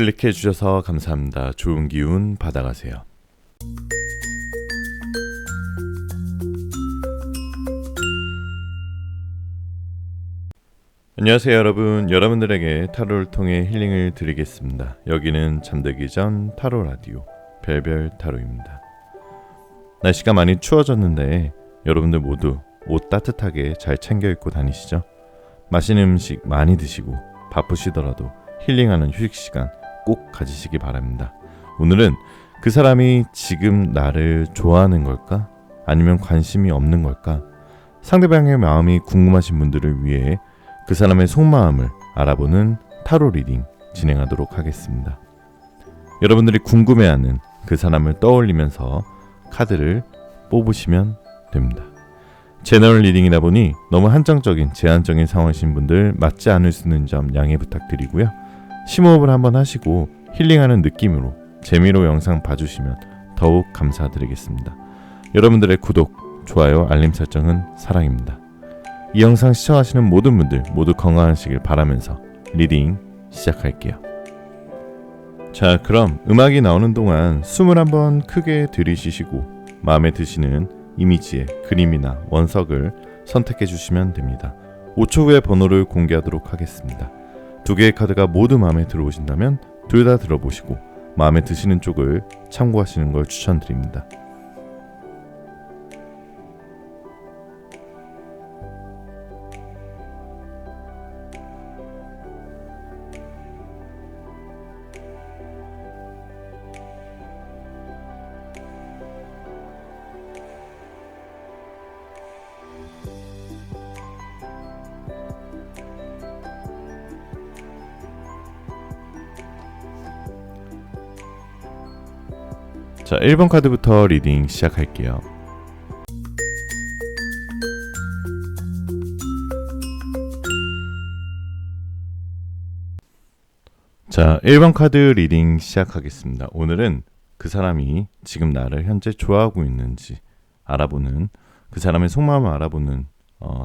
클릭해 주셔서 감사합니다. 좋은 기운 받아가세요. 안녕하세요 여러분. 여러분들에게 타로를 통해 힐링을 드리겠습니다. 여기는 잠들기 전 타로 라디오 별별 타로입니다. 날씨가 많이 추워졌는데 여러분들 모두 옷 따뜻하게 잘 챙겨 입고 다니시죠? 맛있는 음식 많이 드시고 바쁘시더라도 힐링하는 휴식 시간 꼭 가지시기 바랍니다. 오늘은 그 사람이 지금 나를 좋아하는 걸까? 아니면 관심이 없는 걸까? 상대방의 마음이 궁금하신 분들을 위해 그 사람의 속마음을 알아보는 타로 리딩 진행하도록 하겠습니다. 여러분들이 궁금해하는 그 사람을 떠올리면서 카드를 뽑으시면 됩니다. 제너럴 리딩이다 보니 너무 한정적인 제한적인 상황이신 분들 맞지 않을 수 있는 점 양해 부탁드리고요. 심호흡을 한번 하시고 힐링하는 느낌으로 재미로 영상 봐주시면 더욱 감사드리겠습니다. 여러분들의 구독, 좋아요, 알림 설정은 사랑입니다. 이 영상 시청하시는 모든 분들 모두 건강하시길 바라면서 리딩 시작할게요. 자, 그럼 음악이 나오는 동안 숨을 한번 크게 들이쉬시고 마음에 드시는 이미지의 그림이나 원석을 선택해 주시면 됩니다. 5초 후에 번호를 공개하도록 하겠습니다. 두 개의 카드가 모두 마음에 들어오신다면 둘 다 들어보시고 마음에 드시는 쪽을 참고하시는 걸 추천드립니다. 자, 1번 카드부터 리딩 시작할게요. 자, 1번 카드 리딩 시작하겠습니다. 오늘은 그 사람이 지금 나를 현재 좋아하고 있는지 알아보는, 그 사람의 속마음을 알아보는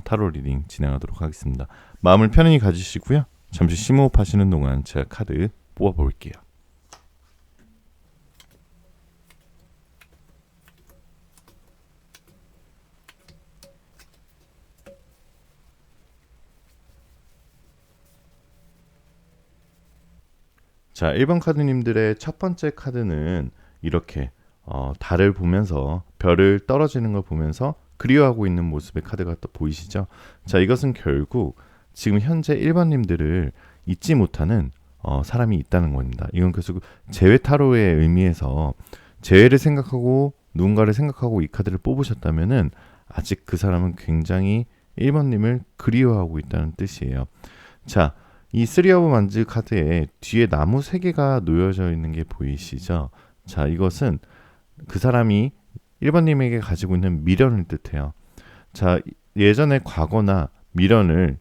타로 리딩 진행하도록 하겠습니다. 마음을 편안히 가지시고요. 잠시 심호흡 하시는 동안 제가 카드 뽑아볼게요. 자, 1번 카드님들의 첫 번째 카드는 이렇게 달을 보면서 별을 떨어지는 걸 보면서 그리워하고 있는 모습의 카드가 또 보이시죠? 자, 이것은 결국 지금 현재 1번님들을 잊지 못하는 사람이 있다는 겁니다. 이건 계속 재회 타로의 의미에서 재회를 생각하고 누군가를 생각하고 이 카드를 뽑으셨다면은 아직 그 사람은 굉장히 1번님을 그리워하고 있다는 뜻이에요. 자, 이 3 오브 만즈 카드에 뒤에 나무 3개가 놓여져 있는 게 보이시죠? 자, 이것은 그 사람이 1번님에게 가지고 있는 미련을 뜻해요. 자, 예전의 과거나 미련을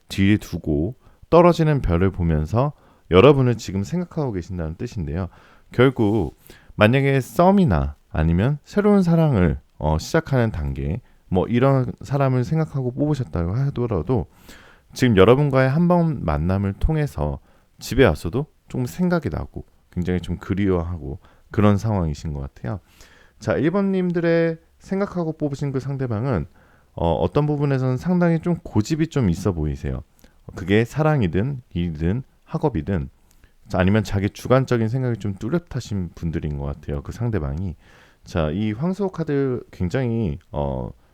뒤에 두고 떨어지는 별을 보면서 여러분을 지금 생각하고 계신다는 뜻인데요. 결국 만약에 썸이나 아니면 새로운 사랑을 시작하는 단계, 뭐 이런 사람을 생각하고 뽑으셨다고 하더라도 지금 여러분과의 한 번 만남을 통해서 집에 와서도 좀 생각이 나고 굉장히 좀 그리워하고 그런 상황이신 것 같아요. 자, 1번님들의 생각하고 뽑으신 그 상대방은 어떤 부분에서는 상당히 좀 고집이 좀 있어 보이세요. 그게 사랑이든 일이든 학업이든 아니면 자기 주관적인 생각이 좀 뚜렷하신 분들인 것 같아요. 그 상대방이. 자, 이 황소 카드 굉장히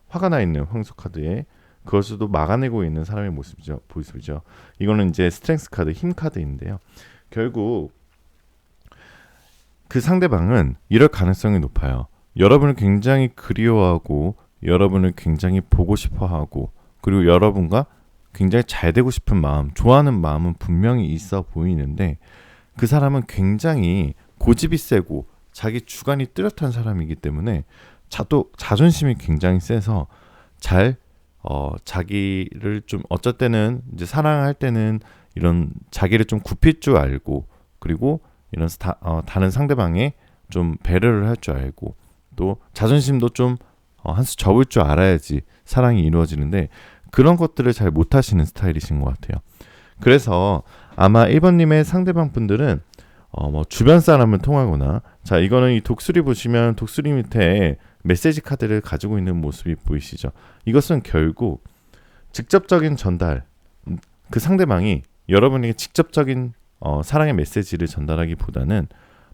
화가 나 있는 황소 카드에 그것도 막아내고 있는 사람의 모습이죠. 보이시죠? 이거는 이제 스트렝스 카드, 힘 카드인데요. 결국 그 상대방은 이럴 가능성이 높아요. 여러분을 굉장히 그리워하고 여러분을 굉장히 보고 싶어하고 그리고 여러분과 굉장히 잘 되고 싶은 마음, 좋아하는 마음은 분명히 있어 보이는데 그 사람은 굉장히 고집이 세고 자기 주관이 뚜렷한 사람이기 때문에 자존심이 굉장히 세서 자기를 좀 어쩔 때는 이제 사랑할 때는 이런 자기를 좀 굽힐 줄 알고 그리고 이런 다른 상대방에 좀 배려를 할 줄 알고 또 자존심도 좀 한 수 접을 줄 알아야지 사랑이 이루어지는데 그런 것들을 잘 못하시는 스타일이신 것 같아요. 그래서 아마 1번님의 상대방 분들은 뭐 주변 사람을 통하거나, 자 이거는 이 독수리 보시면 독수리 밑에 메시지 카드를 가지고 있는 모습이 보이시죠? 이것은 결국 직접적인 전달, 그 상대방이 여러분에게 직접적인 사랑의 메시지를 전달하기보다는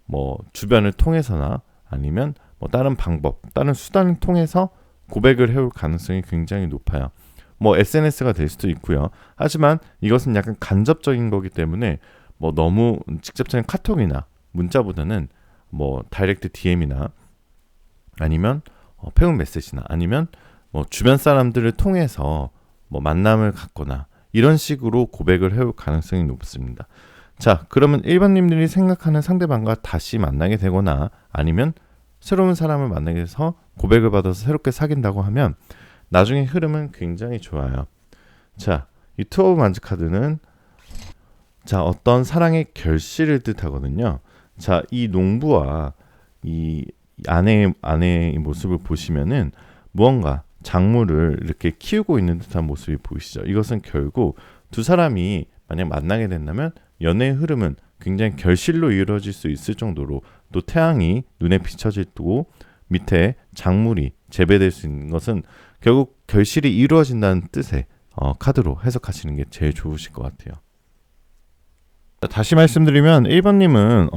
뭐 주변을 통해서나 아니면 뭐 다른 방법, 다른 수단을 통해서 고백을 해올 가능성이 굉장히 높아요. 뭐 SNS가 될 수도 있고요. 하지만 이것은 약간 간접적인 거기 때문에 뭐 너무 직접적인 카톡이나 문자보다는 뭐 다이렉트 DM이나 아니면 페운 메시지나 아니면 뭐 주변 사람들을 통해서 뭐 만남을 갖거나 이런 식으로 고백을 해올 가능성이 높습니다. 자, 그러면 일반님들이 생각하는 상대방과 다시 만나게 되거나 아니면 새로운 사람을 만나게 돼서 고백을 받아서 새롭게 사귄다고 하면 나중에 흐름은 굉장히 좋아요. 자, 이 투어 오브 만즈 카드는 자, 어떤 사랑의 결실을 뜻하거든요. 자, 이 농부와 이 아내의 모습을 보시면은 무언가 작물을 이렇게 키우고 있는 듯한 모습이 보이시죠. 이것은 결국 두 사람이 만약 만나게 된다면 연애의 흐름은 굉장히 결실로 이루어질 수 있을 정도로 또 태양이 눈에 비춰지고 밑에 작물이 재배될 수 있는 것은 결국 결실이 이루어진다는 뜻의 카드로 해석하시는 게 제일 좋으실 것 같아요. 다시 말씀드리면 1번님은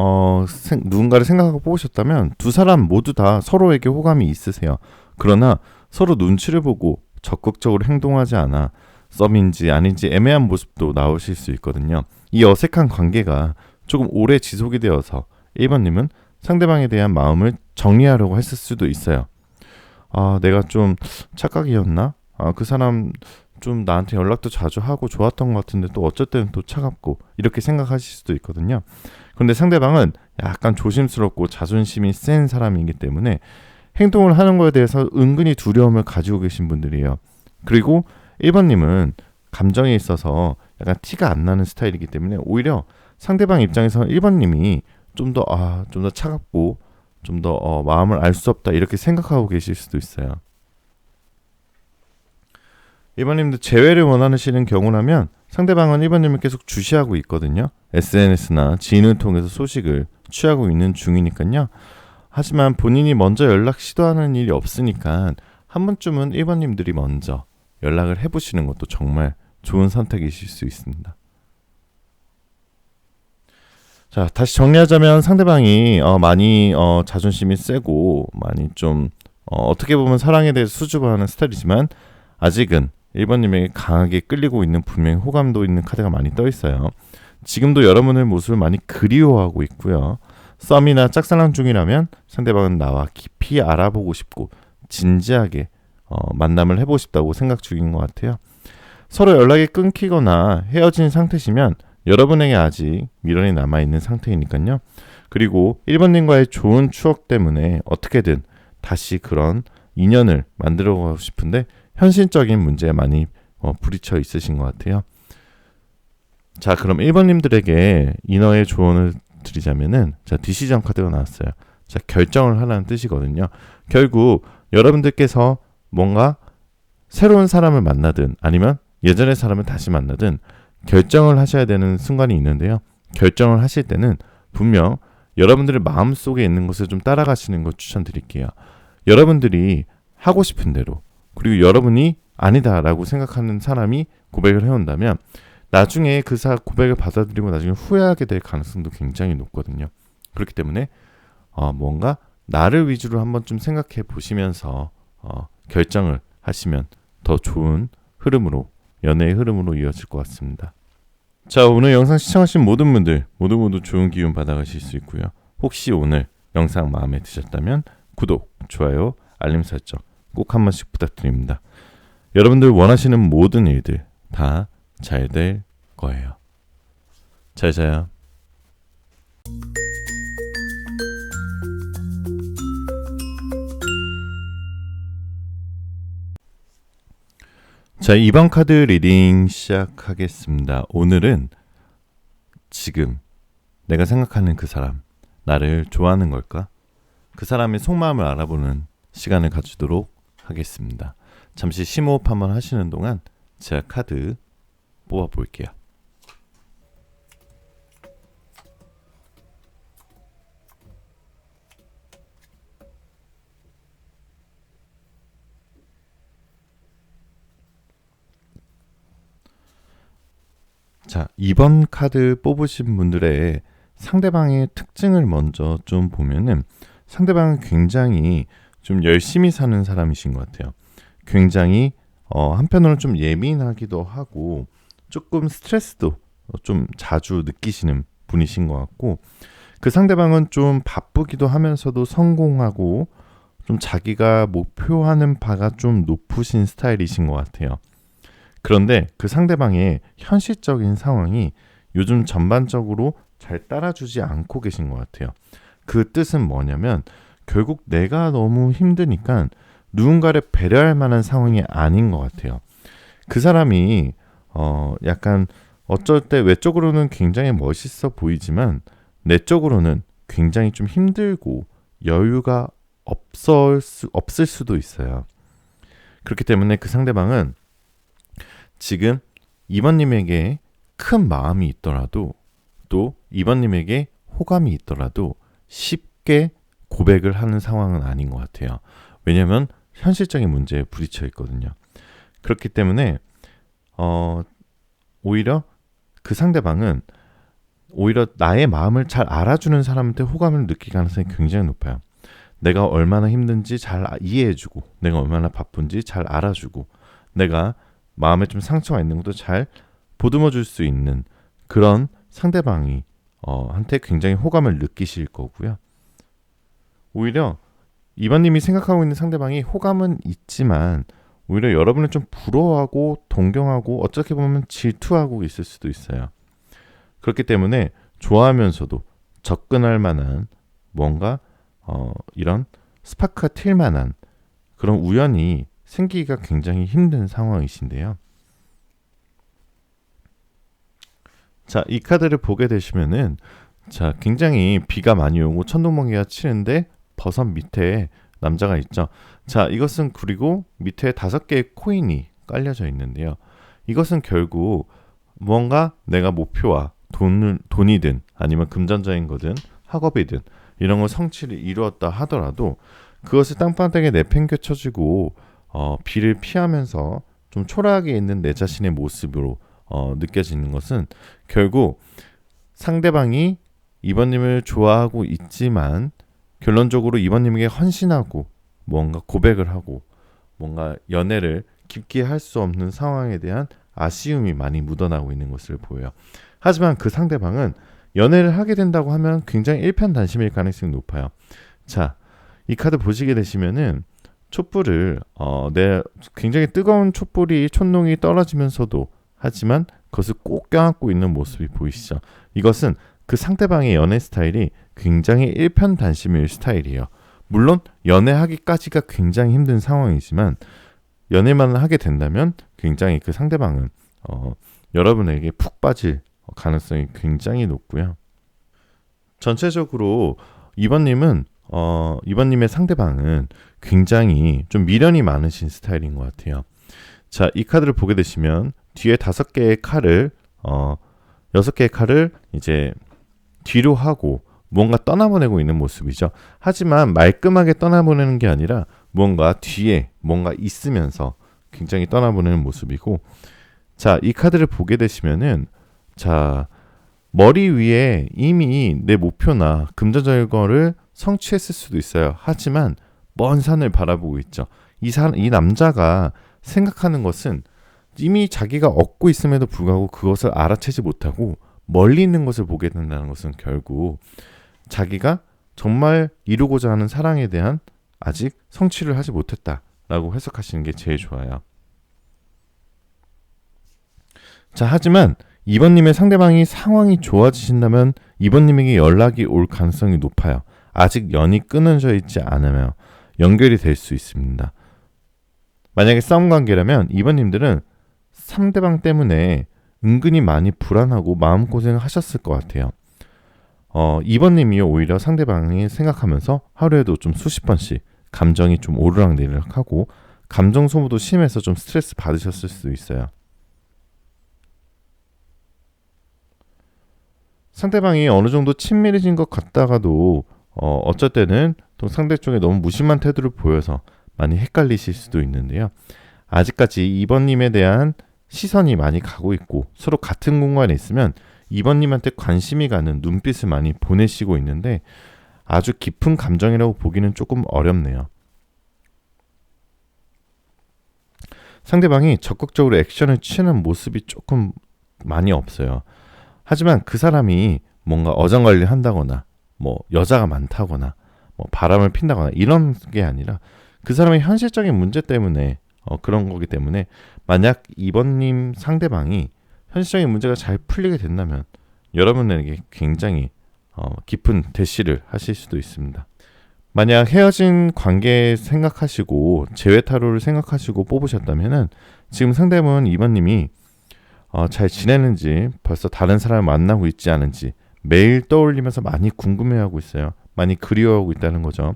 누군가를 생각하고 뽑으셨다면 두 사람 모두 다 서로에게 호감이 있으세요. 그러나 서로 눈치를 보고 적극적으로 행동하지 않아 썸인지 아닌지 애매한 모습도 나오실 수 있거든요. 이 어색한 관계가 조금 오래 지속이 되어서 1번님은 상대방에 대한 마음을 정리하려고 했을 수도 있어요. 아, 내가 좀 착각이었나? 그 사람 좀 나한테 연락도 자주 하고 좋았던 것 같은데 또 어쩔 때는 또 차갑고 이렇게 생각하실 수도 있거든요. 그런데 상대방은 약간 조심스럽고 자존심이 센 사람이기 때문에 행동을 하는 거에 대해서 은근히 두려움을 가지고 계신 분들이에요. 그리고 1번님은 감정에 있어서 약간 티가 안 나는 스타일이기 때문에 오히려 상대방 입장에서 1번님이 좀 더 차갑고 좀 더 마음을 알 수 없다 이렇게 생각하고 계실 수도 있어요. 1번님도 재회를 원하시는 경우라면 상대방은 1번님을 계속 주시하고 있거든요. SNS나 지인을 통해서 소식을 취하고 있는 중이니까요. 하지만 본인이 먼저 연락 시도하는 일이 없으니까 한 번쯤은 1번님들이 먼저 연락을 해보시는 것도 정말 좋은 선택이실 수 있습니다. 자, 다시 정리하자면 상대방이 많이 자존심이 세고 많이 좀 어떻게 보면 사랑에 대해서 수줍어하는 스타일이지만 아직은 1번님에게 강하게 끌리고 있는 분명히 호감도 있는 카드가 많이 떠 있어요. 지금도 여러분의 모습을 많이 그리워하고 있고요. 썸이나 짝사랑 중이라면 상대방은 나와 깊이 알아보고 싶고 진지하게 만남을 해보고 싶다고 생각 중인 것 같아요. 서로 연락이 끊기거나 헤어진 상태시면 여러분에게 아직 미련이 남아있는 상태이니까요. 그리고 1번님과의 좋은 추억 때문에 어떻게든 다시 그런 인연을 만들어가고 싶은데 현실적인 문제에 많이 부딪혀 있으신 것 같아요. 자, 그럼 1번님들에게 인어의 조언을 드리자면은 자, 디시전 카드가 나왔어요. 자, 결정을 하라는 뜻이거든요. 결국 여러분들께서 뭔가 새로운 사람을 만나든 아니면 예전의 사람을 다시 만나든 결정을 하셔야 되는 순간이 있는데요. 결정을 하실 때는 분명 여러분들의 마음속에 있는 것을 좀 따라가시는 걸 추천드릴게요. 여러분들이 하고 싶은 대로 그리고 여러분이 아니다라고 생각하는 사람이 고백을 해온다면 나중에 그 고백을 받아들이고 나중에 후회하게 될 가능성도 굉장히 높거든요. 그렇기 때문에 뭔가 나를 위주로 한번 좀 생각해 보시면서 결정을 하시면 더 좋은 흐름으로 연애의 흐름으로 이어질 것 같습니다. 자, 오늘 영상 시청하신 모든 분들 모두 좋은 기운 받아가실 수 있고요. 혹시 오늘 영상 마음에 드셨다면 구독, 좋아요, 알림 설정 꼭 한 번씩 부탁드립니다. 여러분들 원하시는 모든 일들 다 잘 될 거예요. 잘 자요. 자, 2번 카드 리딩 시작하겠습니다. 오늘은 지금 내가 생각하는 그 사람, 나를 좋아하는 걸까? 그 사람의 속마음을 알아보는 시간을 가지도록 하겠습니다. 잠시 심호흡 한번 하시는 동안 제가 카드 뽑아볼게요. 자, 2번 카드 뽑으신 분들의 상대방의 특징을 먼저 좀 보면은 상대방은 굉장히 좀 열심히 사는 사람이신 것 같아요. 굉장히 한편으로는 좀 예민하기도 하고 조금 스트레스도 좀 자주 느끼시는 분이신 것 같고, 그 상대방은 좀 바쁘기도 하면서도 성공하고 좀 자기가 목표하는 바가 좀 높으신 스타일이신 것 같아요. 그런데 그 상대방의 현실적인 상황이 요즘 전반적으로 잘 따라주지 않고 계신 것 같아요. 그 뜻은 뭐냐면 결국 내가 너무 힘드니까 누군가를 배려할 만한 상황이 아닌 것 같아요. 그 사람이 약간 어쩔 때 외적으로는 굉장히 멋있어 보이지만 내적으로는 굉장히 좀 힘들고 여유가 없을 수도 있어요. 그렇기 때문에 그 상대방은 지금 2번님에게 큰 마음이 있더라도 또 2번님에게 호감이 있더라도 쉽게 고백을 하는 상황은 아닌 것 같아요. 왜냐하면 현실적인 문제에 부딪혀 있거든요. 그렇기 때문에 오히려 그 상대방은 오히려 나의 마음을 잘 알아주는 사람한테 호감을 느낄 가능성이 굉장히 높아요. 내가 얼마나 힘든지 잘 이해해주고 내가 얼마나 바쁜지 잘 알아주고 내가 마음에 좀 상처가 있는 것도 잘 보듬어 줄 수 있는 그런 상대방이 한테 굉장히 호감을 느끼실 거고요. 오히려 이반님이 생각하고 있는 상대방이 호감은 있지만 오히려 여러분을 좀 부러워하고 동경하고 어떻게 보면 질투하고 있을 수도 있어요. 그렇기 때문에 좋아하면서도 접근할 만한 뭔가 이런 스파크가 튈 만한 그런 우연이 생기기가 굉장히 힘든 상황이신데요. 자, 이 카드를 보게 되시면은 자, 굉장히 비가 많이 오고 천둥번개가 치는데 버섯 밑에 남자가 있죠. 자, 이것은 그리고 밑에 5개의 코인이 깔려져 있는데요. 이것은 결국 뭔가 내가 목표와 돈이든 아니면 금전적인 거든 학업이든 이런 걸 성취를 이루었다 하더라도 그것을 땅바닥에 내팽개쳐지고 비를 피하면서 좀 초라하게 있는 내 자신의 모습으로 느껴지는 것은 결국 상대방이 이번님을 좋아하고 있지만 결론적으로 이번님에게 헌신하고 뭔가 고백을 하고 뭔가 연애를 깊게 할 수 없는 상황에 대한 아쉬움이 많이 묻어나고 있는 것을 보여요. 하지만 그 상대방은 연애를 하게 된다고 하면 굉장히 일편단심일 가능성이 높아요. 자, 이 카드 보시게 되시면은 촛불을 굉장히 뜨거운 촛불이 촛농이 떨어지면서도 하지만 그것을 꼭 껴안고 있는 모습이 보이시죠. 이것은 그 상대방의 연애 스타일이 굉장히 일편단심일 스타일이에요. 물론 연애하기까지가 굉장히 힘든 상황이지만 연애만 하게 된다면 굉장히 그 상대방은 여러분에게 푹 빠질 가능성이 굉장히 높고요. 전체적으로 이번님은 이번님의 상대방은 굉장히 좀 미련이 많으신 스타일인 것 같아요. 자, 이 카드를 보게 되시면 뒤에 5개의 칼을 6개의 칼을 이제 뒤로 하고 뭔가 떠나보내고 있는 모습이죠. 하지만 말끔하게 떠나보내는 게 아니라 뭔가 뒤에 뭔가 있으면서 굉장히 떠나보내는 모습이고, 자, 이 카드를 보게 되시면은 자, 머리 위에 이미 내 목표나 금전적인 거를 성취했을 수도 있어요. 하지만 먼 산을 바라보고 있죠. 이 남자가 생각하는 것은 이미 자기가 얻고 있음에도 불구하고 그것을 알아채지 못하고 멀리 있는 것을 보게 된다는 것은 결국 자기가 정말 이루고자 하는 사랑에 대한 아직 성취를 하지 못했다라고 해석하시는 게 제일 좋아요. 자, 하지만 이번님의 상대방이 상황이 좋아지신다면 이번님에게 연락이 올 가능성이 높아요. 아직 연이 끊어져 있지 않으며 연결이 될 수 있습니다. 만약에 싸움 관계라면 이번님들은 상대방 때문에 은근히 많이 불안하고 마음고생을 하셨을 것 같아요. 이번님이 오히려 상대방이 생각하면서 하루에도 좀 수십 번씩 감정이 좀 오르락내리락하고 감정 소모도 심해서 좀 스트레스 받으셨을 수도 있어요. 상대방이 어느 정도 친밀해진 것 같다가도 어쩔 때는 또 상대 쪽에 너무 무심한 태도를 보여서 많이 헷갈리실 수도 있는데요. 아직까지 이번님에 대한 시선이 많이 가고 있고 서로 같은 공간에 있으면 2번님한테 관심이 가는 눈빛을 많이 보내시고 있는데 아주 깊은 감정이라고 보기는 조금 어렵네요. 상대방이 적극적으로 액션을 취하는 모습이 조금 많이 없어요. 하지만 그 사람이 뭔가 어장관리를 한다거나 뭐 여자가 많다거나 뭐 바람을 핀다거나 이런 게 아니라 그 사람의 현실적인 문제 때문에 그런 거기 때문에 만약 2번님 상대방이 현실적인 문제가 잘 풀리게 된다면 여러분에게 굉장히 깊은 대시를 하실 수도 있습니다. 만약 헤어진 관계 생각하시고 재회 타로를 생각하시고 뽑으셨다면은 지금 상대방은 2번님이 잘 지내는지 벌써 다른 사람을 만나고 있지 않은지 매일 떠올리면서 많이 궁금해하고 있어요. 많이 그리워하고 있다는 거죠.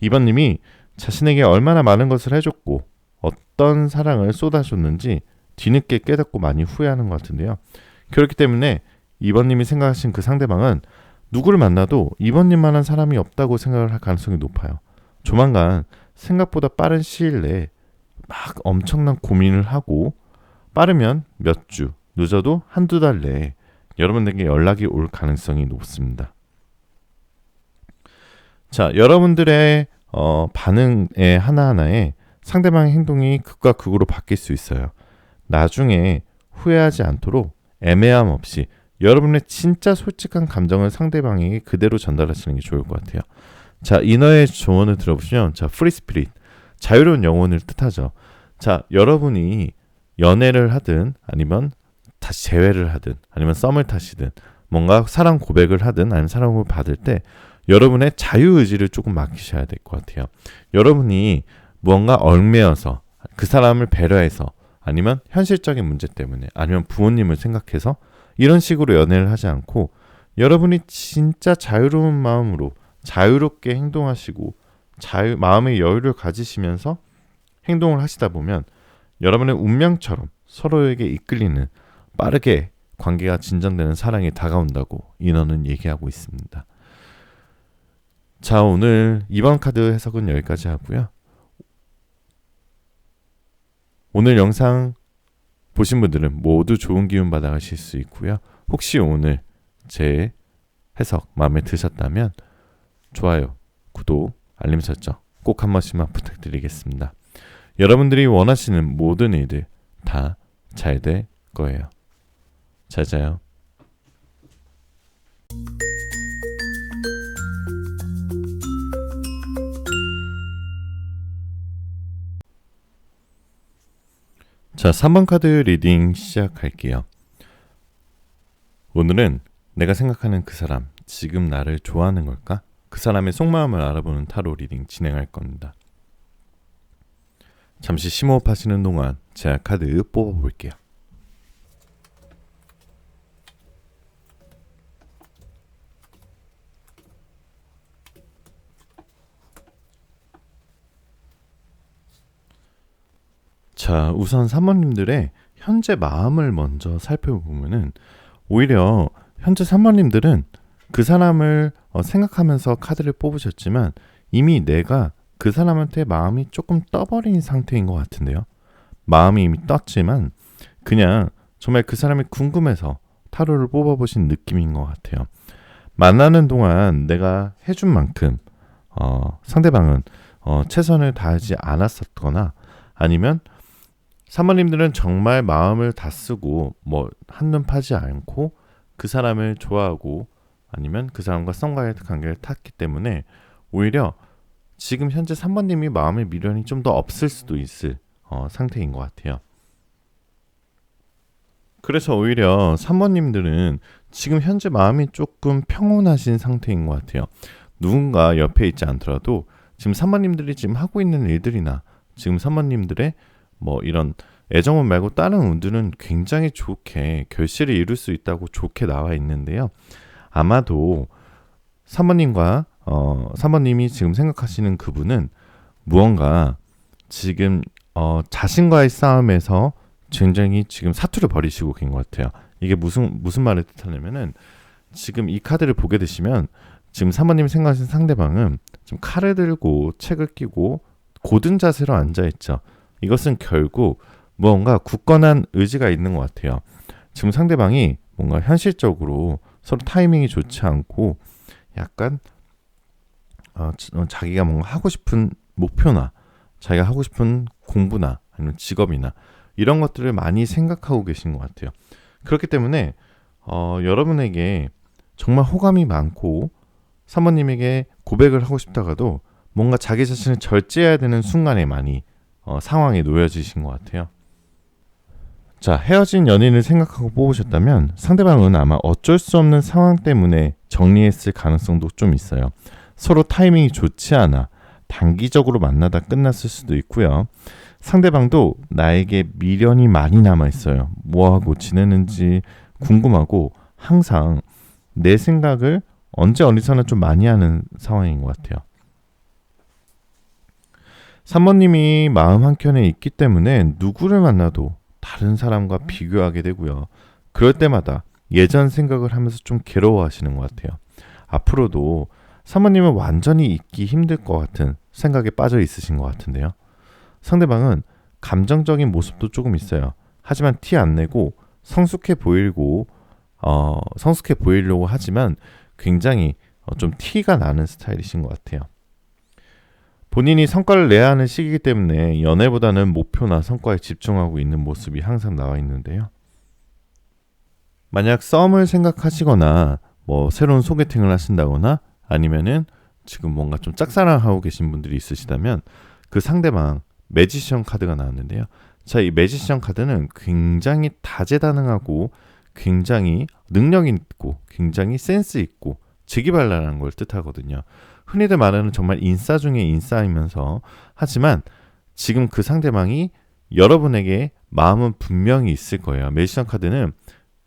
2번님이 자신에게 얼마나 많은 것을 해줬고 어떤 사랑을 쏟아줬는지 뒤늦게 깨닫고 많이 후회하는 것 같은데요. 그렇기 때문에 2번님이 생각하신 그 상대방은 누구를 만나도 2번님만한 사람이 없다고 생각을 할 가능성이 높아요. 조만간 생각보다 빠른 시일 내에 막 엄청난 고민을 하고 빠르면 몇 주, 늦어도 한두 달 내에 여러분에게 연락이 올 가능성이 높습니다. 자, 여러분들의 반응의 하나하나에 상대방의 행동이 극과 극으로 바뀔 수 있어요. 나중에 후회하지 않도록 애매함 없이 여러분의 진짜 솔직한 감정을 상대방에게 그대로 전달하시는 게 좋을 것 같아요. 자, 이너의 조언을 들어보시면 자, 프리 스피릿, 자유로운 영혼을 뜻하죠. 자, 여러분이 연애를 하든 아니면 다시 재회를 하든 아니면 썸을 타시든 뭔가 사랑 고백을 하든 아니면 사랑을 받을 때 여러분의 자유의지를 조금 맡기셔야 될 것 같아요. 여러분이 무언가 얽매여서 그 사람을 배려해서 아니면 현실적인 문제 때문에 아니면 부모님을 생각해서 이런 식으로 연애를 하지 않고 여러분이 진짜 자유로운 마음으로 자유롭게 행동하시고 마음의 여유를 가지시면서 행동을 하시다 보면 여러분의 운명처럼 서로에게 이끌리는 빠르게 관계가 진전되는 사랑이 다가온다고 인어는 얘기하고 있습니다. 자, 오늘 2번 카드 해석은 여기까지 하고요. 오늘 영상 보신 분들은 모두 좋은 기운 받아가실 수 있고요. 혹시 오늘 제 해석 마음에 드셨다면 좋아요, 구독, 알림 설정 꼭 한 번씩만 부탁드리겠습니다. 여러분들이 원하시는 모든 일들 다 잘 될 거예요. 잘 자요. 자, 3번 카드 리딩 시작할게요. 오늘은 내가 생각하는 그 사람, 지금 나를 좋아하는 걸까? 그 사람의 속마음을 알아보는 타로 리딩 진행할 겁니다. 잠시 심호흡하시는 동안 제가 카드 뽑아볼게요. 자, 우선 3번님들의 현재 마음을 먼저 살펴보면은 오히려 현재 3번님들은 그 사람을 생각하면서 카드를 뽑으셨지만 이미 내가 그 사람한테 마음이 조금 떠버린 상태인 것 같은데요. 마음이 이미 떴지만 그냥 정말 그 사람이 궁금해서 타로를 뽑아보신 느낌인 것 같아요. 만나는 동안 내가 해준 만큼 상대방은 최선을 다하지 않았었거나 아니면 3번님들은 정말 마음을 다 쓰고 뭐 한눈 파지 않고 그 사람을 좋아하고 아니면 그 사람과 썸과의 관계를 탔기 때문에 오히려 지금 현재 3번님이 마음의 미련이 좀 더 없을 수도 있을 상태인 것 같아요. 그래서 오히려 3번님들은 지금 현재 마음이 조금 평온하신 상태인 것 같아요. 누군가 옆에 있지 않더라도 지금 3번님들이 지금 하고 있는 일들이나 지금 3번님들의 뭐 이런 애정운 말고 다른 운들은 굉장히 좋게 결실을 이룰 수 있다고 좋게 나와 있는데요. 아마도 3번님과 3번님이 지금 생각하시는 그분은 무언가 지금 자신과의 싸움에서 굉장히 지금 사투를 벌이시고 계신 것 같아요. 이게 무슨 말을 뜻하냐면은 지금 이 카드를 보게 되시면 지금 3번님이 생각하시는 상대방은 지금 칼을 들고 책을 끼고 고든 자세로 앉아있죠. 이것은 결국 무언가 굳건한 의지가 있는 것 같아요. 지금 상대방이 뭔가 현실적으로 서로 타이밍이 좋지 않고 약간 자기가 뭔가 하고 싶은 목표나 자기가 하고 싶은 공부나 아니면 직업이나 이런 것들을 많이 생각하고 계신 것 같아요. 그렇기 때문에 여러분에게 정말 호감이 많고 사모님에게 고백을 하고 싶다가도 뭔가 자기 자신을 절제해야 되는 순간에 많이 상황에 놓여지신 것 같아요. 자, 헤어진 연인을 생각하고 뽑으셨다면 상대방은 아마 어쩔 수 없는 상황 때문에 정리했을 가능성도 좀 있어요. 서로 타이밍이 좋지 않아 단기적으로 만나다 끝났을 수도 있고요. 상대방도 나에게 미련이 많이 남아 있어요. 뭐하고 지내는지 궁금하고 항상 내 생각을 언제 어디서나 좀 많이 하는 상황인 것 같아요. 사모님이 마음 한켠에 있기 때문에 누구를 만나도 다른 사람과 비교하게 되고요. 그럴 때마다 예전 생각을 하면서 좀 괴로워하시는 것 같아요. 앞으로도 사모님은 완전히 잊기 힘들 것 같은 생각에 빠져 있으신 것 같은데요. 상대방은 감정적인 모습도 조금 있어요. 하지만 티 안 내고 성숙해 보이려고 하지만 굉장히 좀 티가 나는 스타일이신 것 같아요. 본인이 성과를 내야 하는 시기이기 때문에 연애보다는 목표나 성과에 집중하고 있는 모습이 항상 나와 있는데요. 만약 썸을 생각하시거나 새로운 소개팅을 하신다거나 아니면은 지금 뭔가 좀 짝사랑하고 계신 분들이 있으시다면 그 상대방 매지션 카드가 나왔는데요. 자, 이 매지션 카드는 굉장히 다재다능하고 굉장히 능력 있고 굉장히 센스 있고 재기발랄한 걸 뜻하거든요. 흔히들 말하는 정말 인싸 중에 인싸이면서 하지만 지금 그 상대방이 여러분에게 마음은 분명히 있을 거예요. 매지션 카드는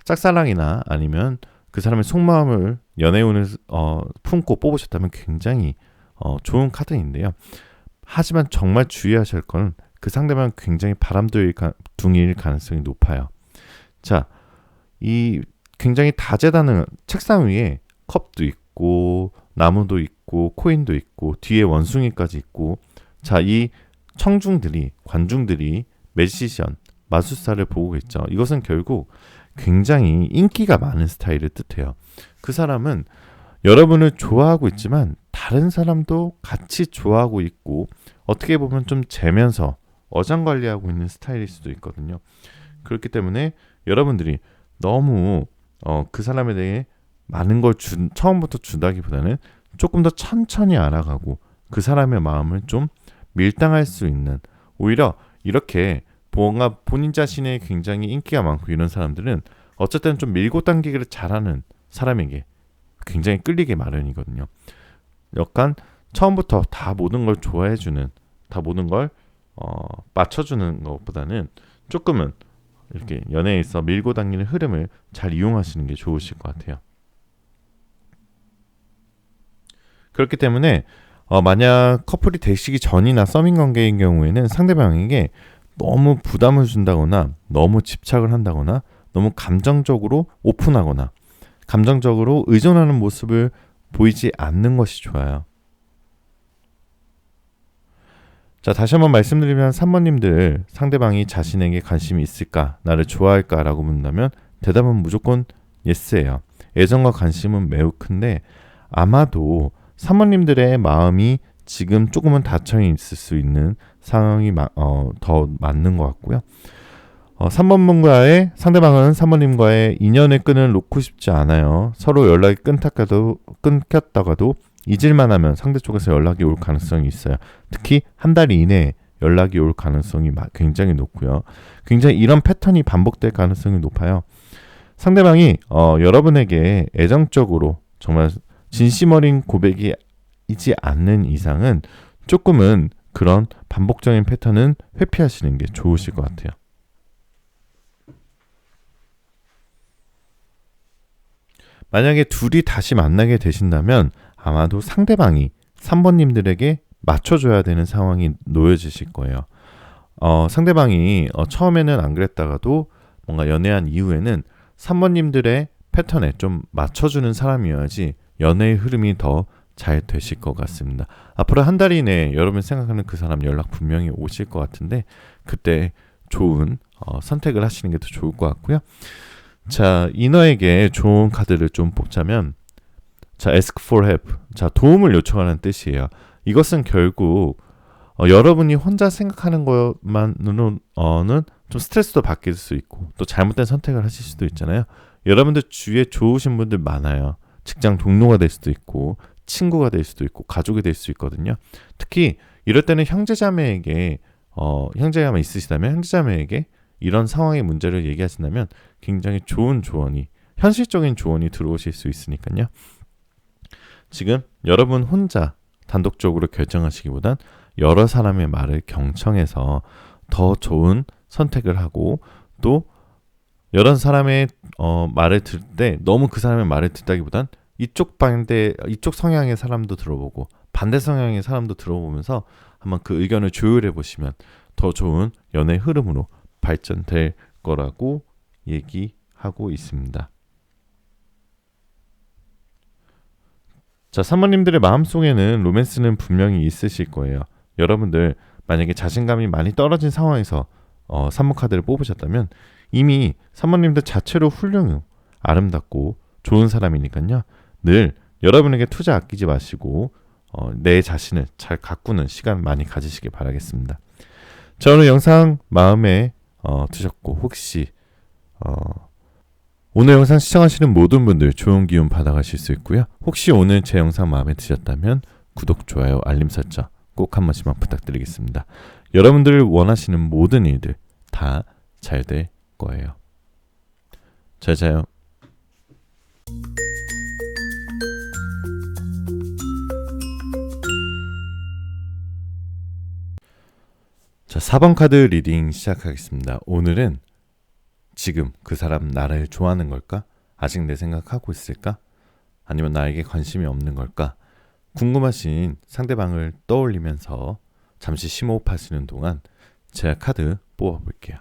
짝사랑이나 아니면 그 사람의 속마음을 연애운을 품고 뽑으셨다면 굉장히 좋은 카드인데요. 하지만 정말 주의하실 건 그 상대방은 굉장히 바람둥이일 가능성이 높아요. 자, 이 굉장히 다재다능한 책상 위에 컵도 있고 나무도 있고 코인도 있고 뒤에 원숭이까지 있고 자, 이 관중들이 매지션, 마술사를 보고 있죠. 이것은 결국 굉장히 인기가 많은 스타일을 뜻해요. 그 사람은 여러분을 좋아하고 있지만 다른 사람도 같이 좋아하고 있고 어떻게 보면 좀 재면서 어장관리하고 있는 스타일일 수도 있거든요. 그렇기 때문에 여러분들이 너무 그 사람에 대해 많은 걸 처음부터 준다기보다는 조금 더 천천히 알아가고 그 사람의 마음을 좀 밀당할 수 있는, 오히려 이렇게 뭔가 본인 자신의 굉장히 인기가 많고 이런 사람들은 어쨌든 좀 밀고 당기기를 잘하는 사람에게 굉장히 끌리게 마련이거든요. 약간 처음부터 다 모든 걸 좋아해주는, 다 모든 걸 맞춰주는 것보다는 조금은 이렇게 연애에 있어 밀고 당기는 흐름을 잘 이용하시는 게 좋으실 것 같아요. 그렇기 때문에 만약 커플이 되시기 전이나 썸인 관계인 경우에는 상대방에게 너무 부담을 준다거나 너무 집착을 한다거나 너무 감정적으로 오픈하거나 감정적으로 의존하는 모습을 보이지 않는 것이 좋아요. 자, 다시 한번 말씀드리면 3번님들, 상대방이 자신에게 관심이 있을까, 나를 좋아할까 라고 묻는다면 대답은 무조건 예스예요. 애정과 관심은 매우 큰데 아마도 3번님들의 마음이 지금 조금은 닫혀 있을 수 있는 상황이 더 맞는 것 같고요. 3번분과의 상대방은 3번님과의 인연의 끈을 놓고 싶지 않아요. 서로 연락이 끊겼다가도 잊을만 하면 상대 쪽에서 연락이 올 가능성이 있어요. 특히 한 달 이내에 연락이 올 가능성이 굉장히 높고요. 굉장히 이런 패턴이 반복될 가능성이 높아요. 상대방이 여러분에게 애정적으로 정말 진심 어린 고백이지 않는 이상은 조금은 그런 반복적인 패턴은 회피하시는 게 좋으실 것 같아요. 만약에 둘이 다시 만나게 되신다면 아마도 상대방이 3번님들에게 맞춰줘야 되는 상황이 놓여지실 거예요. 상대방이 처음에는 안 그랬다가도 뭔가 연애한 이후에는 3번님들의 패턴에 좀 맞춰주는 사람이어야지 연애의 흐름이 더 잘 되실 것 같습니다. 앞으로 한 달 이내에 여러분 생각하는 그 사람 연락 분명히 오실 것 같은데 그때 좋은 선택을 하시는 게 더 좋을 것 같고요. 자, 이너에게 좋은 카드를 좀 뽑자면 자, ask for help. 자, 도움을 요청하는 뜻이에요. 이것은 결국 여러분이 혼자 생각하는 것만으로는 좀 스트레스도 받길 수 있고 또 잘못된 선택을 하실 수도 있잖아요. 여러분들 주위에 좋으신 분들 많아요. 직장 동료가 될 수도 있고 친구가 될 수도 있고 가족이 될 수 있거든요. 특히 이럴 때는 형제자매에게 형제자매 있으시다면 형제자매에게 이런 상황의 문제를 얘기하신다면 굉장히 좋은 조언이 현실적인 조언이 들어오실 수 있으니까요. 지금 여러분 혼자 단독적으로 결정하시기보단 여러 사람의 말을 경청해서 더 좋은 선택을 하고 또 여러 사람의 말을 들을 때 너무 그 사람의 말을 듣다기보단 이쪽 성향의 사람도 들어보고 반대 성향의 사람도 들어보면서 한번 그 의견을 조율해 보시면 더 좋은 연애 흐름으로 발전될 거라고 얘기하고 있습니다. 자, 사모님들의 마음속에는 로맨스는 분명히 있으실 거예요. 여러분들 만약에 자신감이 많이 떨어진 상황에서 산모 카드를 뽑으셨다면 이미 사모님들 자체로 훌륭히 아름답고 좋은 사람이니까요. 늘 여러분에게 투자 아끼지 마시고 내 자신을 잘 가꾸는 시간 많이 가지시길 바라겠습니다. 자, 오늘 영상 마음에 드셨고 혹시 오늘 영상 시청하시는 모든 분들 좋은 기운 받아가실 수 있고요. 혹시 오늘 제 영상 마음에 드셨다면 구독, 좋아요, 알림 설정 꼭 한 번씩만 부탁드리겠습니다. 여러분들 원하시는 모든 일들 다 잘 될 거예요. 잘 자요. 자, 4번 카드 리딩 시작하겠습니다. 오늘은 지금 그 사람 나를 좋아하는 걸까? 아직 내 생각하고 있을까? 아니면 나에게 관심이 없는 걸까? 궁금하신 상대방을 떠올리면서 잠시 심호흡하시는 동안 제가 카드 뽑아볼게요.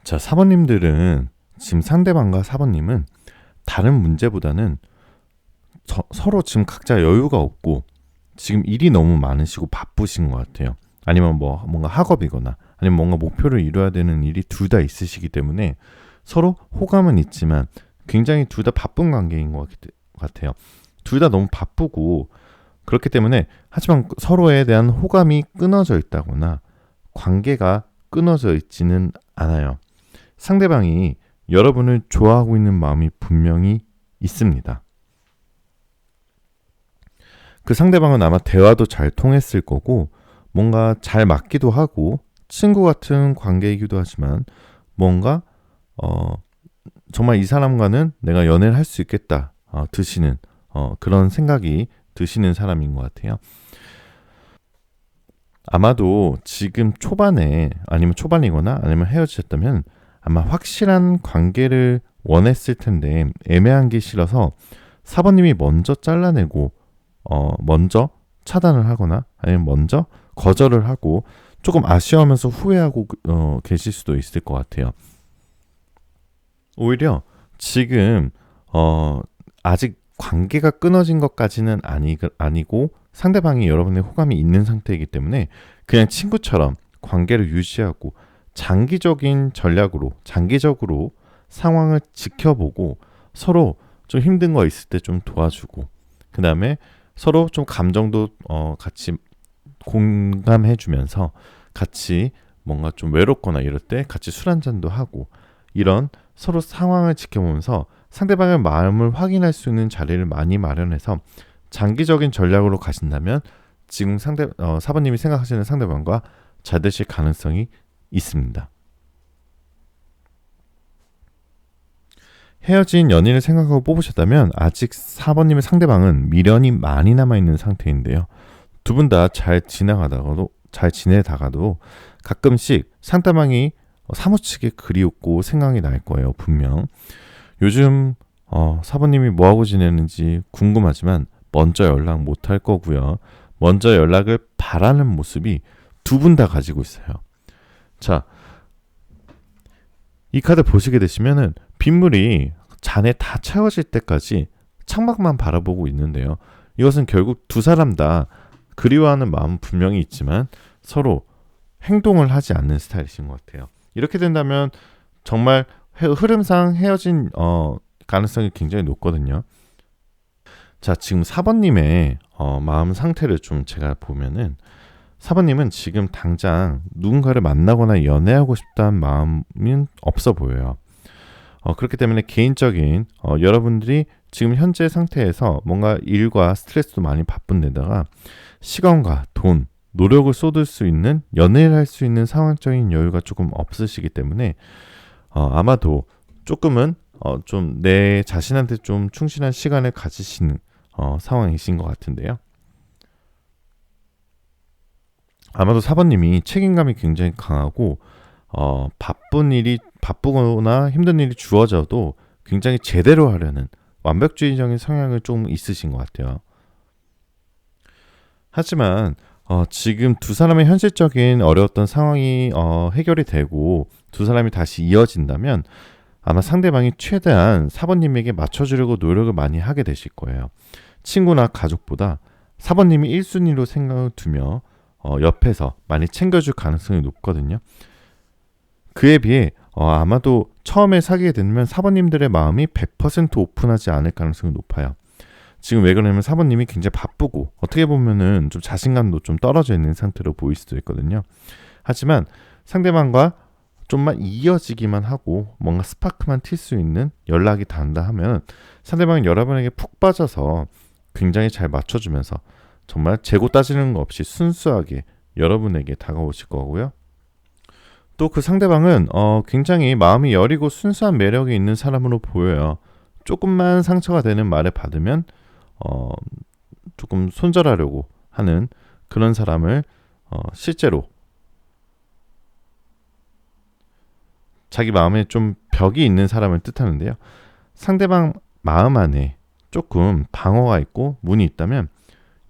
자, 4번님들은 지금 상대방과 4번님은 다른 문제보다는 서로 지금 각자 여유가 없고 지금 일이 너무 많으시고 바쁘신 것 같아요. 아니면 뭔가 학업이거나 아니면 뭔가 목표를 이루어야 되는 일이 둘 다 있으시기 때문에 서로 호감은 있지만 굉장히 둘 다 바쁜 관계인 것 같아요. 둘 다 너무 바쁘고 그렇기 때문에 하지만 서로에 대한 호감이 끊어져 있다거나 관계가 끊어져 있지는 않아요. 상대방이 여러분을 좋아하고 있는 마음이 분명히 있습니다. 그 상대방은 아마 대화도 잘 통했을 거고 뭔가 잘 맞기도 하고 친구 같은 관계이기도 하지만 뭔가 정말 이 사람과는 내가 연애를 할 수 있겠다 드시는 그런 생각이 드시는 사람인 것 같아요. 아마도 지금 초반에 아니면 초반이거나 아니면 헤어지셨다면 아마 확실한 관계를 원했을 텐데 애매한 게 싫어서 4번님이 먼저 잘라내고 먼저 차단을 하거나 아니면 먼저 거절을 하고 조금 아쉬워하면서 후회하고 계실 수도 있을 것 같아요. 오히려 지금 아직 관계가 끊어진 것까지는 아니고 상대방이 여러분의 호감이 있는 상태이기 때문에 그냥 친구처럼 관계를 유지하고 장기적으로 상황을 지켜보고 서로 좀 힘든 거 있을 때 좀 도와주고 그 다음에 서로 좀 감정도 같이 공감해주면서 같이 뭔가 좀 외롭거나 이럴 때 같이 술 한잔도 하고 이런 서로 상황을 지켜보면서 상대방의 마음을 확인할 수 있는 자리를 많이 마련해서 장기적인 전략으로 가신다면 지금 4번님이 생각하시는 상대방과 잘 되실 가능성이 있습니다. 헤어진 연인을 생각하고 뽑으셨다면 아직 4번님의 상대방은 미련이 많이 남아있는 상태인데요. 두 분 다 잘 잘 지내다가도 가끔씩 상대방이 사무치게 그리웠고 생각이 날 거예요. 분명. 요즘 사부님이 뭐하고 지내는지 궁금하지만 먼저 연락 못할 거고요. 먼저 연락을 바라는 모습이 두 분 다 가지고 있어요. 자, 이 카드 보시게 되시면은 빗물이 잔에 다 채워질 때까지 창밖만 바라보고 있는데요. 이것은 결국 두 사람 다 그리워하는 마음은 분명히 있지만 서로 행동을 하지 않는 스타일이신 것 같아요. 이렇게 된다면 정말 흐름상 헤어진 가능성이 굉장히 높거든요. 자, 지금 4번님의 마음 상태를 좀 제가 보면은 4번님은 지금 당장 누군가를 만나거나 연애하고 싶다는 마음은 없어 보여요. 그렇기 때문에 개인적인 여러분들이 지금 현재 상태에서 뭔가 일과 스트레스도 많이 바쁜 데다가 시간과 돈, 노력을 쏟을 수 있는 연애를 할 수 있는 상황적인 여유가 조금 없으시기 때문에 아마도 조금은 좀 내 자신한테 좀 충실한 시간을 가지시는 상황이신 것 같은데요. 아마도 4번님이 책임감이 굉장히 강하고 바쁘거나 힘든 일이 주어져도 굉장히 제대로 하려는 완벽주의적인 성향을 좀 있으신 것 같아요. 하지만 지금 두 사람의 현실적인 어려웠던 상황이 해결이 되고 두 사람이 다시 이어진다면 아마 상대방이 최대한 4번님에게 맞춰주려고 노력을 많이 하게 되실 거예요. 친구나 가족보다 4번님이 1순위로 생각을 두며 옆에서 많이 챙겨줄 가능성이 높거든요. 그에 비해 아마도 처음에 사귀게 되면 4번님들의 마음이 100% 오픈하지 않을 가능성이 높아요. 지금 왜 그러냐면 4번님이 굉장히 바쁘고 어떻게 보면은 좀 자신감도 좀 떨어져 있는 상태로 보일 수도 있거든요. 하지만 상대방과 좀만 이어지기만 하고 뭔가 스파크만 튈 수 있는 연락이 닿는다 하면 상대방은 여러분에게 푹 빠져서 굉장히 잘 맞춰주면서 정말 재고 따지는 거 없이 순수하게 여러분에게 다가오실 거고요. 또 그 상대방은 굉장히 마음이 여리고 순수한 매력이 있는 사람으로 보여요. 조금만 상처가 되는 말을 받으면 조금 손절하려고 하는 그런 사람을 실제로 자기 마음에 좀 벽이 있는 사람을 뜻하는데요. 상대방 마음 안에 조금 방어가 있고 문이 있다면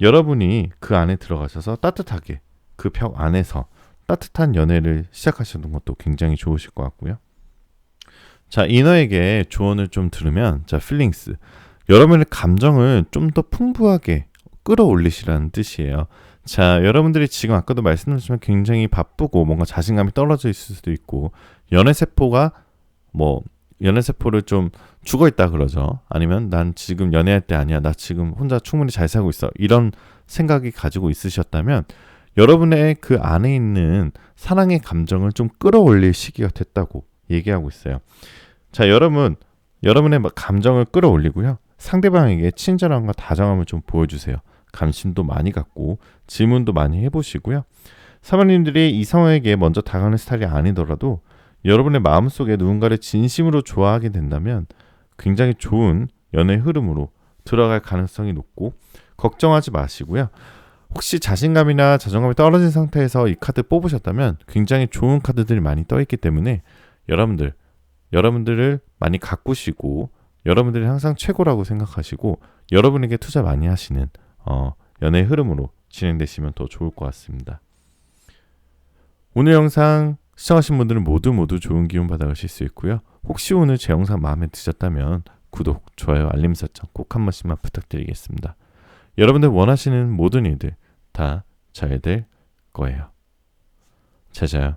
여러분이 그 안에 들어가셔서 따뜻하게 그 벽 안에서 따뜻한 연애를 시작하시는 것도 굉장히 좋으실 것 같고요. 자, 이너에게 조언을 좀 들으면 자, 필링스. 여러분의 감정을 좀 더 풍부하게 끌어올리시라는 뜻이에요. 자, 여러분들이 지금 아까도 말씀드렸지만 굉장히 바쁘고 뭔가 자신감이 떨어져 있을 수도 있고 연애세포가 연애세포를 좀 죽어있다 그러죠. 아니면 난 지금 연애할 때 아니야. 나 지금 혼자 충분히 잘 살고 있어. 이런 생각이 가지고 있으셨다면 여러분의 그 안에 있는 사랑의 감정을 좀 끌어올릴 시기가 됐다고 얘기하고 있어요. 자, 여러분의 감정을 끌어올리고요. 상대방에게 친절함과 다정함을 좀 보여주세요. 관심도 많이 갖고 질문도 많이 해보시고요. 사모님들이 이성에게 먼저 다가가는 스타일이 아니더라도 여러분의 마음속에 누군가를 진심으로 좋아하게 된다면 굉장히 좋은 연애 흐름으로 들어갈 가능성이 높고 걱정하지 마시고요. 혹시 자신감이나 자존감이 떨어진 상태에서 이 카드 뽑으셨다면 굉장히 좋은 카드들이 많이 떠있기 때문에 여러분들을 많이 가꾸시고 여러분들이 항상 최고라고 생각하시고 여러분에게 투자 많이 하시는 연애 흐름으로 진행되시면 더 좋을 것 같습니다. 오늘 영상 시청하신 분들은 모두 좋은 기운 받아가실 수 있고요. 혹시 오늘 제 영상 마음에 드셨다면 구독, 좋아요, 알림 설정 꼭 한 번씩만 부탁드리겠습니다. 여러분들 원하시는 모든 일들 다 잘 될 거예요. 잘 자요.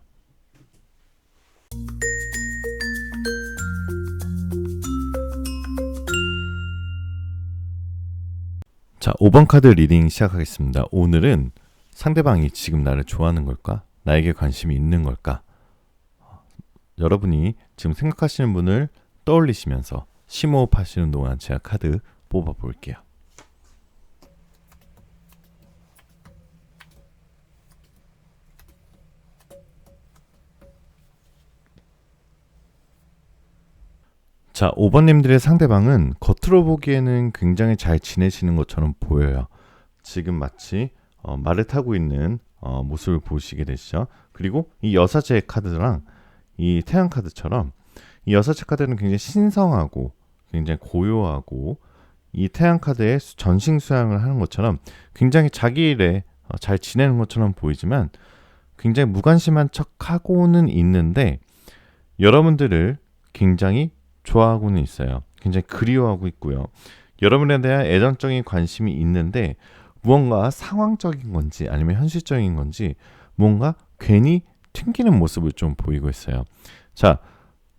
자, 5번 카드 리딩 시작하겠습니다. 오늘은 상대방이 지금 나를 좋아하는 걸까? 나에게 관심이 있는 걸까? 여러분이 지금 생각하시는 분을 떠올리시면서 심호흡 하시는 동안 제가 카드 뽑아 볼게요. 자, 5번님들의 상대방은 겉으로 보기에는 굉장히 잘 지내시는 것처럼 보여요. 지금 마치 말을 타고 있는 모습을 보시게 되시죠. 그리고 이 여사제 카드랑 이 태양 카드처럼 이 여사제 카드는 굉장히 신성하고 굉장히 고요하고 이 태양 카드의 전신 수양을 하는 것처럼 굉장히 자기 일에 잘 지내는 것처럼 보이지만 굉장히 무관심한 척하고는 있는데 여러분들을 굉장히 좋아하고는 있어요. 굉장히 그리워하고 있고요. 여러분에 대한 애정적인 관심이 있는데 무언가 상황적인 건지 아니면 현실적인 건지 뭔가 괜히 튕기는 모습을 좀 보이고 있어요. 자,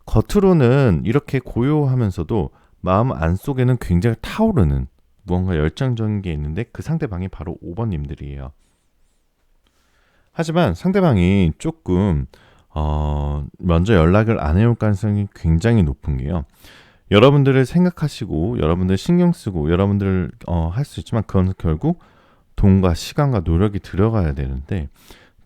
겉으로는 이렇게 고요하면서도 마음 안속에는 굉장히 타오르는 무언가 열정적인 게 있는데 그 상대방이 바로 5번님들이에요. 하지만 상대방이 조금 먼저 연락을 안 해올 가능성이 굉장히 높은 게요. 여러분들을 생각하시고 여러분들 신경 쓰고 여러분들을 할 수 있지만 그건 결국 돈과 시간과 노력이 들어가야 되는데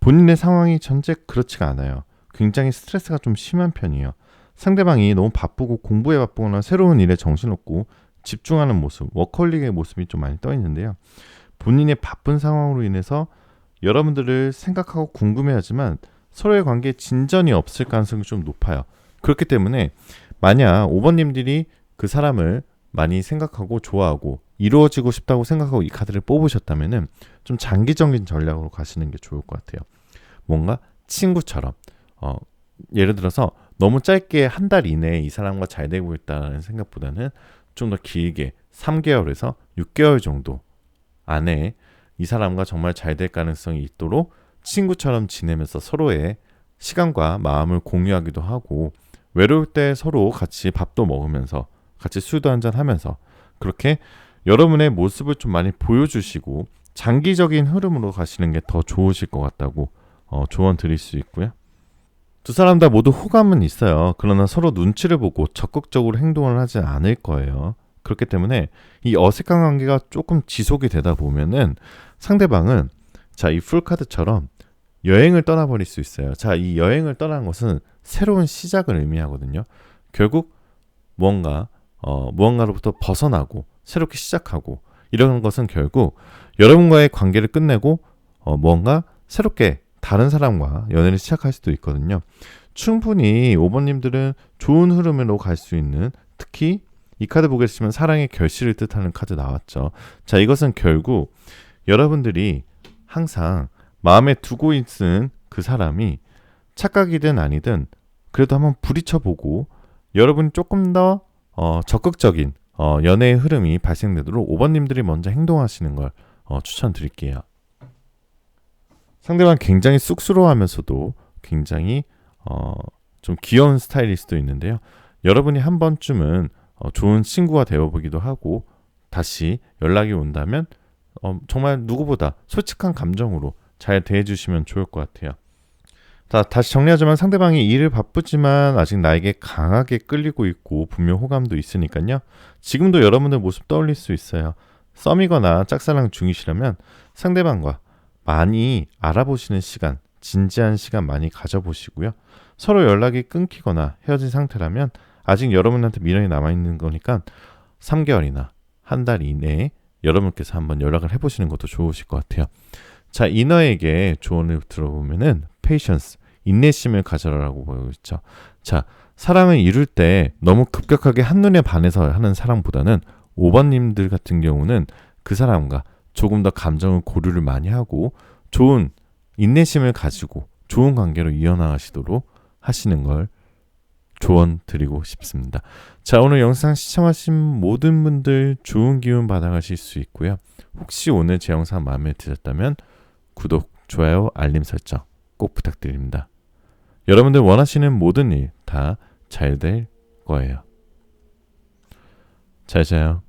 본인의 상황이 전체 그렇지가 않아요. 굉장히 스트레스가 좀 심한 편이에요. 상대방이 너무 바쁘고 공부에 바쁘거나 새로운 일에 정신없고 집중하는 모습, 워커홀릭의 모습이 좀 많이 떠 있는데요. 본인의 바쁜 상황으로 인해서 여러분들을 생각하고 궁금해하지만 서로의 관계에 진전이 없을 가능성이 좀 높아요. 그렇기 때문에 만약 5번님들이 그 사람을 많이 생각하고 좋아하고 이루어지고 싶다고 생각하고 이 카드를 뽑으셨다면은 좀 장기적인 전략으로 가시는 게 좋을 것 같아요. 뭔가 친구처럼 예를 들어서 너무 짧게 한 달 이내에 이 사람과 잘 되고 있다는 생각보다는 좀 더 길게 3개월에서 6개월 정도 안에 이 사람과 정말 잘 될 가능성이 있도록 친구처럼 지내면서 서로의 시간과 마음을 공유하기도 하고 외로울 때 서로 같이 밥도 먹으면서 같이 술도 한잔 하면서 그렇게 여러분의 모습을 좀 많이 보여주시고 장기적인 흐름으로 가시는 게 더 좋으실 것 같다고 조언 드릴 수 있고요. 두 사람 다 모두 호감은 있어요. 그러나 서로 눈치를 보고 적극적으로 행동을 하지 않을 거예요. 그렇기 때문에 이 어색한 관계가 조금 지속이 되다 보면은 상대방은 자, 이 풀카드처럼 여행을 떠나버릴 수 있어요. 자, 이 여행을 떠나는 것은 새로운 시작을 의미하거든요. 결국 무언가로부터 벗어나고 새롭게 시작하고 이런 것은 결국 여러분과의 관계를 끝내고 뭔가 새롭게 다른 사람과 연애를 시작할 수도 있거든요. 충분히 5번님들은 좋은 흐름으로 갈 수 있는 특히 이 카드 보게 되시면 사랑의 결실을 뜻하는 카드 나왔죠. 자, 이것은 결국 여러분들이 항상 마음에 두고 있는 그 사람이 착각이든 아니든 그래도 한번 부딪혀보고 여러분이 조금 더 적극적인 연애의 흐름이 발생되도록 5번님들이 먼저 행동하시는 걸 추천드릴게요. 상대방 굉장히 쑥스러워하면서도 굉장히 좀 귀여운 스타일일 수도 있는데요. 여러분이 한 번쯤은 좋은 친구가 되어보기도 하고 다시 연락이 온다면 정말 누구보다 솔직한 감정으로 잘 대해주시면 좋을 것 같아요. 다시 정리하자면 상대방이 일을 바쁘지만 아직 나에게 강하게 끌리고 있고 분명 호감도 있으니까요. 지금도 여러분들 모습 떠올릴 수 있어요. 썸이거나 짝사랑 중이시라면 상대방과 많이 알아보시는 시간, 진지한 시간 많이 가져보시고요. 서로 연락이 끊기거나 헤어진 상태라면 아직 여러분한테 미련이 남아있는 거니까 3개월이나 한 달 이내에 여러분께서 한번 연락을 해보시는 것도 좋으실 것 같아요. 자, 이너에게 조언을 들어보면은 patience, 인내심을 가져라라고 보고 있죠. 자, 사랑을 이룰 때 너무 급격하게 한눈에 반해서 하는 사랑보다는 5번님들 같은 경우는 그 사람과 조금 더 감정을 고려를 많이 하고 좋은 인내심을 가지고 좋은 관계로 이어나가시도록 하시는 걸 조언 드리고 싶습니다. 자, 오늘 영상 시청하신 모든 분들 좋은 기운 받아가실 수 있고요. 혹시 오늘 제 영상 마음에 드셨다면 구독, 좋아요, 알림 설정 꼭 부탁드립니다. 여러분들 원하시는 모든 일 다 잘 될 거예요. 잘 자요.